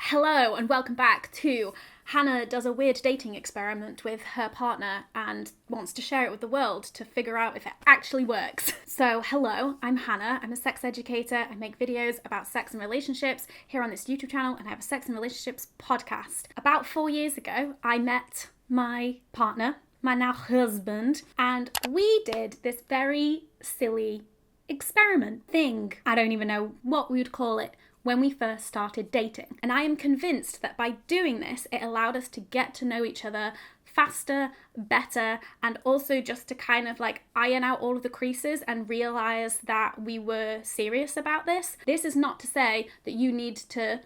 Hello and welcome back to Hannah does a weird dating experiment with her partner and wants to share it with the world to figure out if it actually works. So hello, I'm Hannah. I'm a sex educator. I make videos about sex and relationships here on this YouTube channel, and I have a sex and relationships podcast. About 4 years ago, I met my partner, my now husband, and we did this very silly experiment thing. I don't even know what we would call it when we first started dating. And I am convinced that by doing this, it allowed us to get to know each other faster, better, and also just to kind of like iron out all of the creases and realize that we were serious about this. This is not to say that you need to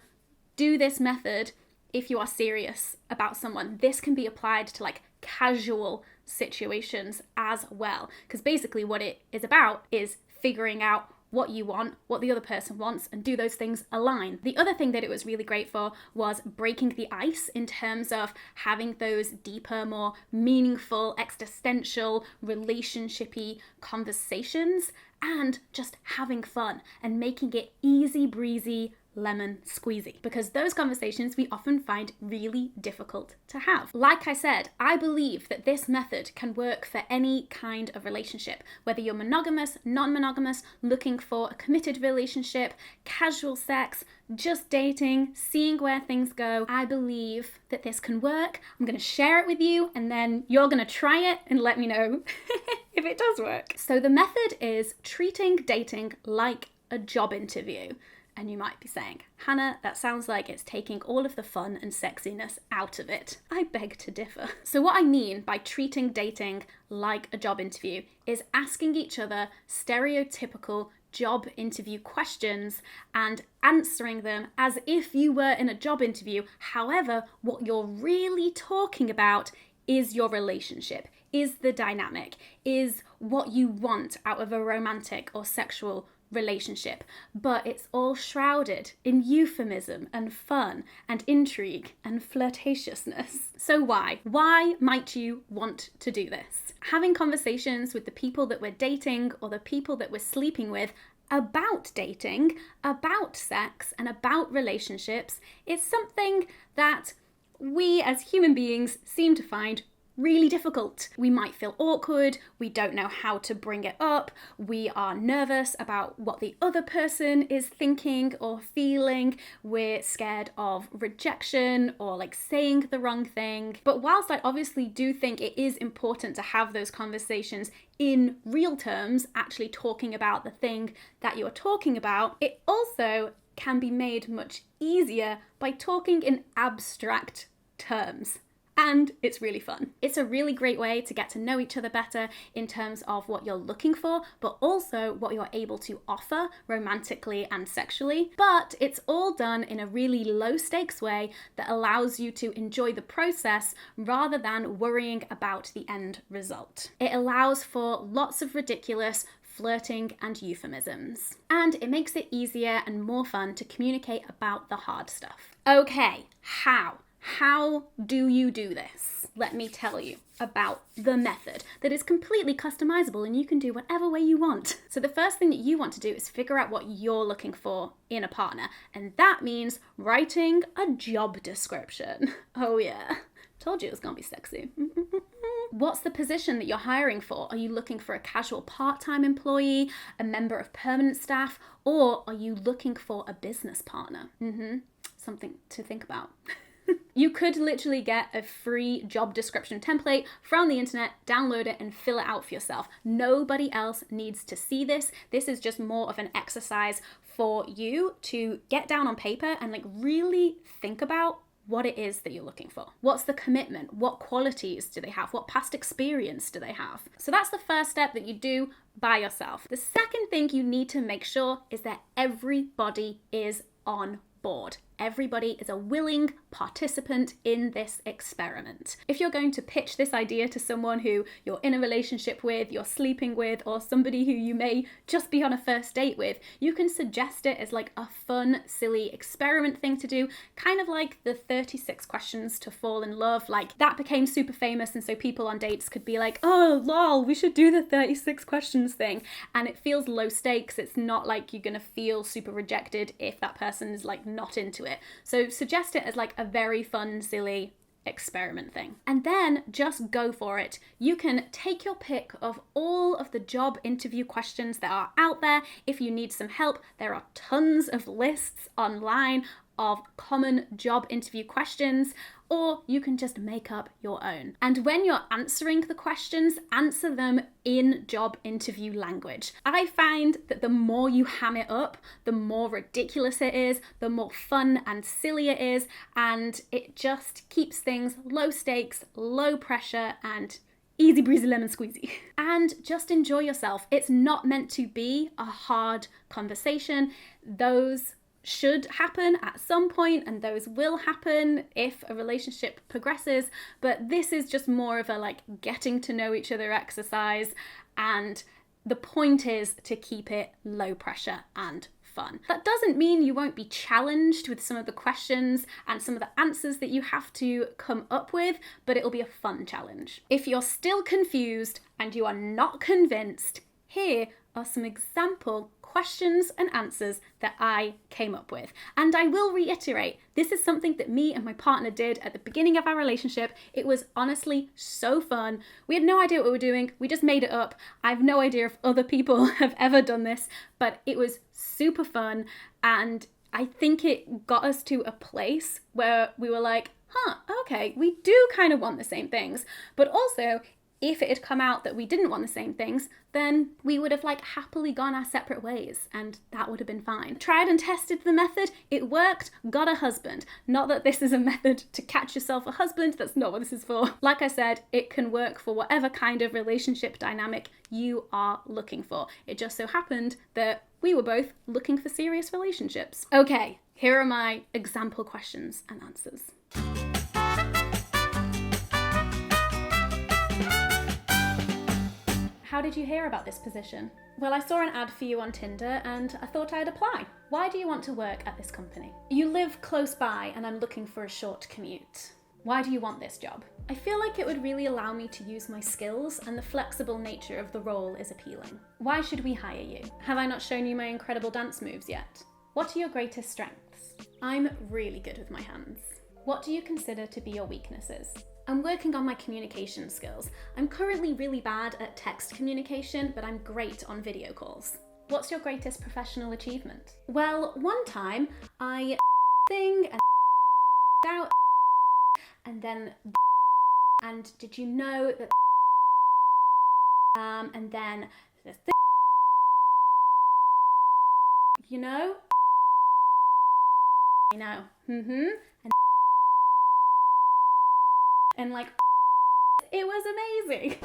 do this method if you are serious about someone. This can be applied to like casual situations as well, because basically what it is about is figuring out what you want, what the other person wants, and do those things align. The other thing that it was really great for was breaking the ice in terms of having those deeper, more meaningful, existential, relationshipy conversations and just having fun and making it easy breezy, lemon squeezy, because those conversations we often find really difficult to have. Like I said, I believe that this method can work for any kind of relationship, whether you're monogamous, non-monogamous, looking for a committed relationship, casual sex, just dating, seeing where things go. I believe that this can work. I'm going to share it with you and then you're going to try it and let me know if it does work. So the method is treating dating like a job interview. And you might be saying, Hannah, that sounds like it's taking all of the fun and sexiness out of it. I beg to differ. So what I mean by treating dating like a job interview is asking each other stereotypical job interview questions and answering them as if you were in a job interview. However, what you're really talking about is your relationship, is the dynamic, is what you want out of a romantic or sexual relationship, but it's all shrouded in euphemism and fun and intrigue and flirtatiousness. So why might you want to do this? Having conversations with the people that we're dating or the people that we're sleeping with about dating, about sex, and about relationships is something that we as human beings seem to find really difficult. We might feel awkward, we don't know how to bring it up, we are nervous about what the other person is thinking or feeling, we're scared of rejection or like saying the wrong thing. But whilst I obviously do think it is important to have those conversations in real terms, actually talking about the thing that you're talking about, it also can be made much easier by talking in abstract terms. And it's really fun. It's a really great way to get to know each other better in terms of what you're looking for, but also what you're able to offer romantically and sexually. But it's all done in a really low stakes way that allows you to enjoy the process rather than worrying about the end result. It allows for lots of ridiculous flirting and euphemisms. And it makes it easier and more fun to communicate about the hard stuff. Okay, how? How do you do this? Let me tell you about the method that is completely customizable and you can do whatever way you want. So the first thing that you want to do is figure out what you're looking for in a partner. And that means writing a job description. Oh yeah, told you it was gonna be sexy. What's the position that you're hiring for? Are you looking for a casual part-time employee, a member of permanent staff, or are you looking for a business partner? Something to think about. You could literally get a free job description template from the internet, download it and fill it out for yourself. Nobody else needs to see this. This is just more of an exercise for you to get down on paper and like really think about what it is that you're looking for. What's the commitment? What qualities do they have? What past experience do they have? So that's the first step that you do by yourself. The second thing you need to make sure is that everybody is on board. Everybody is a willing participant in this experiment. If you're going to pitch this idea to someone who you're in a relationship with, you're sleeping with, or somebody who you may just be on a first date with, you can suggest it as like a fun, silly experiment thing to do, kind of like the 36 questions to fall in love. Like that became super famous, and so people on dates could be like, oh lol, we should do the 36 questions thing. And it feels low stakes. It's not like you're gonna feel super rejected if that person is like not into it. it. So suggest it as like a very fun, silly experiment thing. And then just go for it. You can take your pick of all of the job interview questions that are out there. If you need some help, there are tons of lists online of common job interview questions, or you can just make up your own. And when you're answering the questions, answer them in job interview language. I find that the more you ham it up, the more ridiculous it is, the more fun and silly it is, and it just keeps things low stakes, low pressure, and easy breezy lemon squeezy. And just enjoy yourself. It's not meant to be a hard conversation. Those should happen at some point, and those will happen if a relationship progresses, but this is just more of a like getting to know each other exercise, and the point is to keep it low pressure and fun. That doesn't mean you won't be challenged with some of the questions and some of the answers that you have to come up with, but it'll be a fun challenge. If you're still confused and you are not convinced, here are some example questions and answers that I came up with. And I will reiterate, this is something that me and my partner did at the beginning of our relationship. It was honestly so fun. We had no idea what we were doing. We just made it up. I have no idea if other people have ever done this, but it was super fun. And I think it got us to a place where we were like, okay, we do kind of want the same things. But also, if it had come out that we didn't want the same things, then we would have like happily gone our separate ways, and that would have been fine. Tried and tested the method, it worked, got a husband. Not that this is a method to catch yourself a husband, that's not what this is for. Like I said, it can work for whatever kind of relationship dynamic you are looking for. It just so happened that we were both looking for serious relationships. Okay, here are my example questions and answers. How did you hear about this position? Well, I saw an ad for you on Tinder and I thought I'd apply. Why do you want to work at this company? You live close by and I'm looking for a short commute. Why do you want this job? I feel like it would really allow me to use my skills, and the flexible nature of the role is appealing. Why should we hire you? Have I not shown you my incredible dance moves yet? What are your greatest strengths? I'm really good with my hands. What do you consider to be your weaknesses? I'm working on my communication skills. I'm currently really bad at text communication, but I'm great on video calls. What's your greatest professional achievement? Well, one time I thing and out and then and did you know that and then the thing, you know? I know. And like, it was amazing.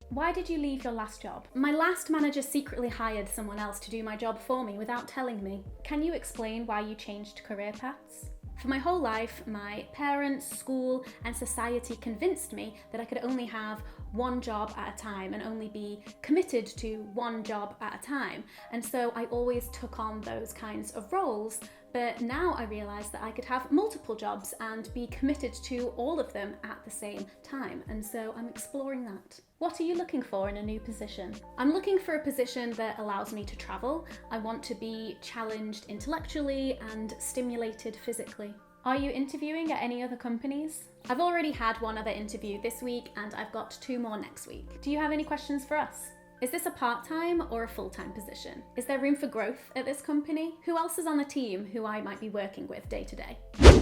Why did you leave your last job? My last manager secretly hired someone else to do my job for me without telling me. Can you explain why you changed career paths? For my whole life, my parents, school, and society convinced me that I could only have one job at a time and only be committed to one job at a time. And so I always took on those kinds of roles. But now I realise that I could have multiple jobs and be committed to all of them at the same time. And so I'm exploring that. What are you looking for in a new position? I'm looking for a position that allows me to travel. I want to be challenged intellectually and stimulated physically. Are you interviewing at any other companies? I've already had one other interview this week and I've got 2 more next week. Do you have any questions for us? Is this a part-time or a full-time position? Is there room for growth at this company? Who else is on the team who I might be working with day to day?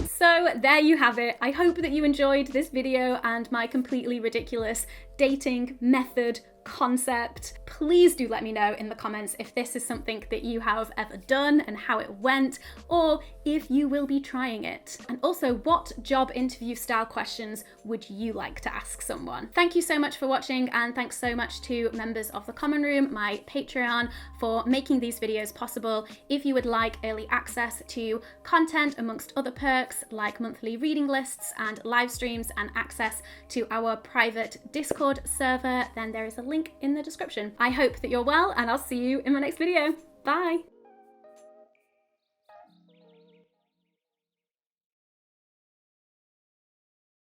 So there you have it. I hope that you enjoyed this video and my completely ridiculous dating method concept. Please do let me know in the comments if this is something that you have ever done and how it went, or if you will be trying it. And also, what job interview style questions would you like to ask someone? Thank you so much for watching, and thanks so much to members of the Common Room, my Patreon, for making these videos possible. If you would like early access to content amongst other perks like monthly reading lists and live streams and access to our private Discord server, then there is a link in the description. I hope that you're well, and I'll see you in my next video. Bye!